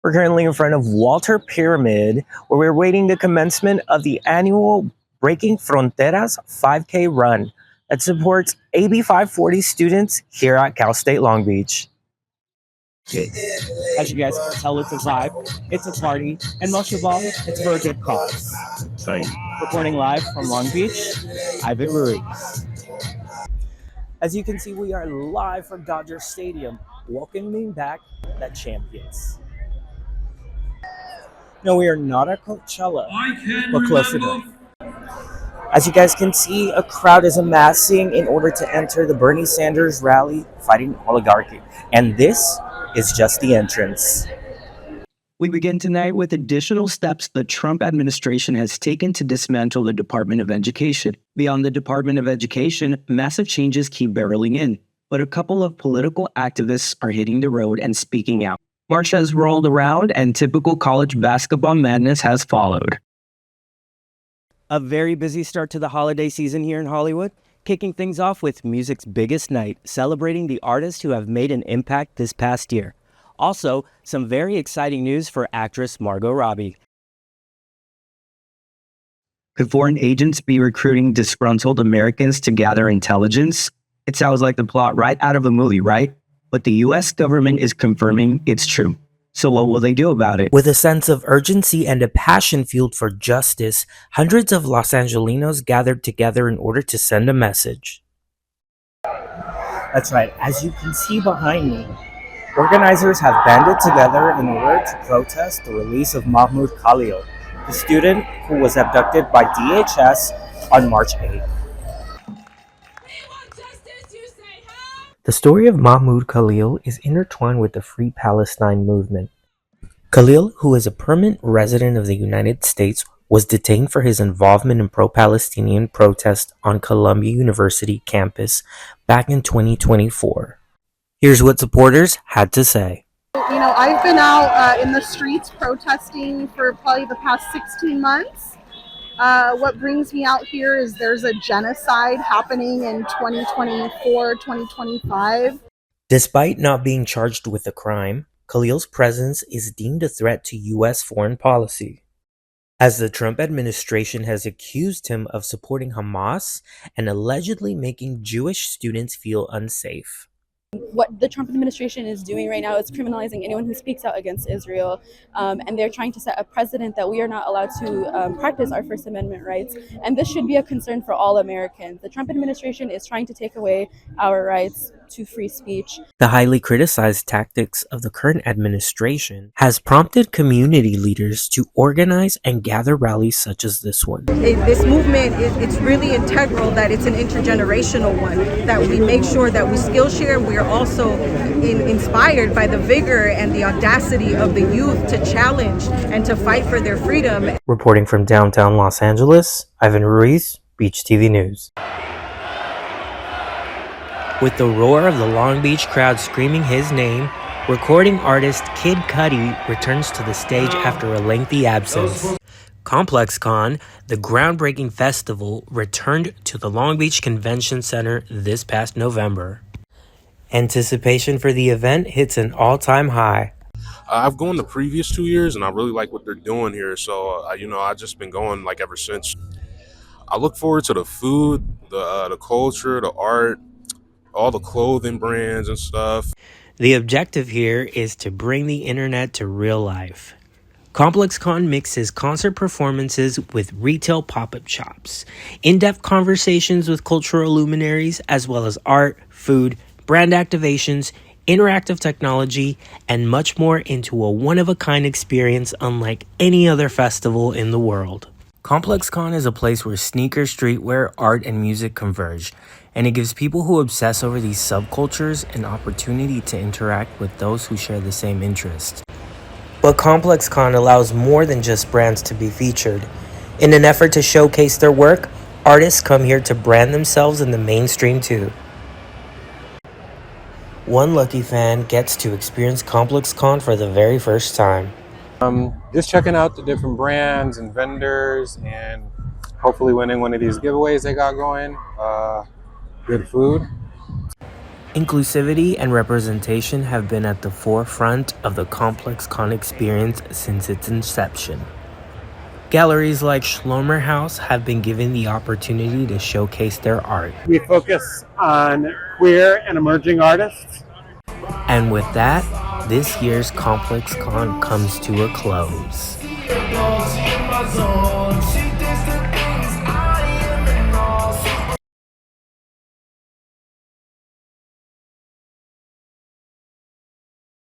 We're currently in front of Walter Pyramid, where we're waiting the commencement of the annual Breaking Fronteras 5K run that supports AB 540 students here at Cal State Long Beach. As you guys can tell, it's a vibe, it's a party, and most of all, it's for a good cause. Reporting live from Long Beach, Ivan Ruiz. As you can see, we are live from Dodger Stadium, welcoming back the champions. No, we are not at Coachella, but close enough. As you guys can see, a crowd is amassing in order to enter the Bernie Sanders rally fighting oligarchy. And this is just the entrance. We begin tonight with additional steps the Trump administration has taken to dismantle the Department of Education. Beyond the Department of Education, massive changes keep barreling in, but a couple of political activists are hitting the road and speaking out. March has rolled around and typical college basketball madness has followed. A very busy start to the holiday season here in Hollywood, kicking things off with music's biggest night, celebrating the artists who have made an impact this past year. Also, some very exciting news for actress Margot Robbie. Could foreign agents be recruiting disgruntled Americans to gather intelligence? It sounds like the plot right out of a movie, right? But the US government is confirming it's true. So what will they do about it? With a sense of urgency and a passion fueled for justice, hundreds of Los Angelinos gathered together in order to send a message. That's right, as you can see behind me, organizers have banded together in order to protest the release of Mahmoud Khalil, the student who was abducted by DHS on March 8th. The story of Mahmoud Khalil is intertwined with the Free Palestine movement. Khalil, who is a permanent resident of the United States, was detained for his involvement in pro-Palestinian protests on Columbia University campus back in 2024. Here's what supporters had to say. You know, I've been out in the streets protesting for probably the past 16 months. What brings me out here is there's a genocide happening in 2024, 2025. Despite not being charged with a crime, Khalil's presence is deemed a threat to U.S. foreign policy, as the Trump administration has accused him of supporting Hamas and allegedly making Jewish students feel unsafe. What the Trump administration is doing right now is criminalizing anyone who speaks out against Israel, and they're trying to set a precedent that we are not allowed to practice our First Amendment rights, and this should be a concern for all Americans. The Trump administration is trying to take away our rights to free speech. The highly criticized tactics of the current administration has prompted community leaders to organize and gather rallies such as this one. This movement, it's really integral that it's an intergenerational one, that we make sure that we skill share. We are also inspired by the vigor and the audacity of the youth to challenge and to fight for their freedom. Reporting from downtown Los Angeles, Ivan Ruiz, Beach TV News. With the roar of the Long Beach crowd screaming his name, recording artist Kid Cudi returns to the stage after a lengthy absence. ComplexCon, the groundbreaking festival, returned to the Long Beach Convention Center this past November. Anticipation for the event hits an all-time high. I've gone the previous 2 years, and I really like what they're doing here. So, I've just been going like ever since. I look forward to the food, the culture, the art, all the clothing brands and stuff. The objective here is to bring the internet to real life. ComplexCon mixes concert performances with retail pop-up shops, in-depth conversations with cultural luminaries, as well as art, food, brand activations, interactive technology, and much more into a one-of-a-kind experience unlike any other festival in the world. ComplexCon is a place where sneaker, streetwear, art, and music converge, and it gives people who obsess over these subcultures an opportunity to interact with those who share the same interests. But ComplexCon allows more than just brands to be featured. In an effort to showcase their work, artists come here to brand themselves in the mainstream too. One lucky fan gets to experience ComplexCon for the very first time. Just checking out the different brands and vendors and hopefully winning one of these giveaways they got going. Good food. Inclusivity and representation have been at the forefront of the Complex Con experience since its inception. Galleries like Schlomer House have been given the opportunity to showcase their art. We focus on queer and emerging artists. And with that, this year's Complex Con comes to a close.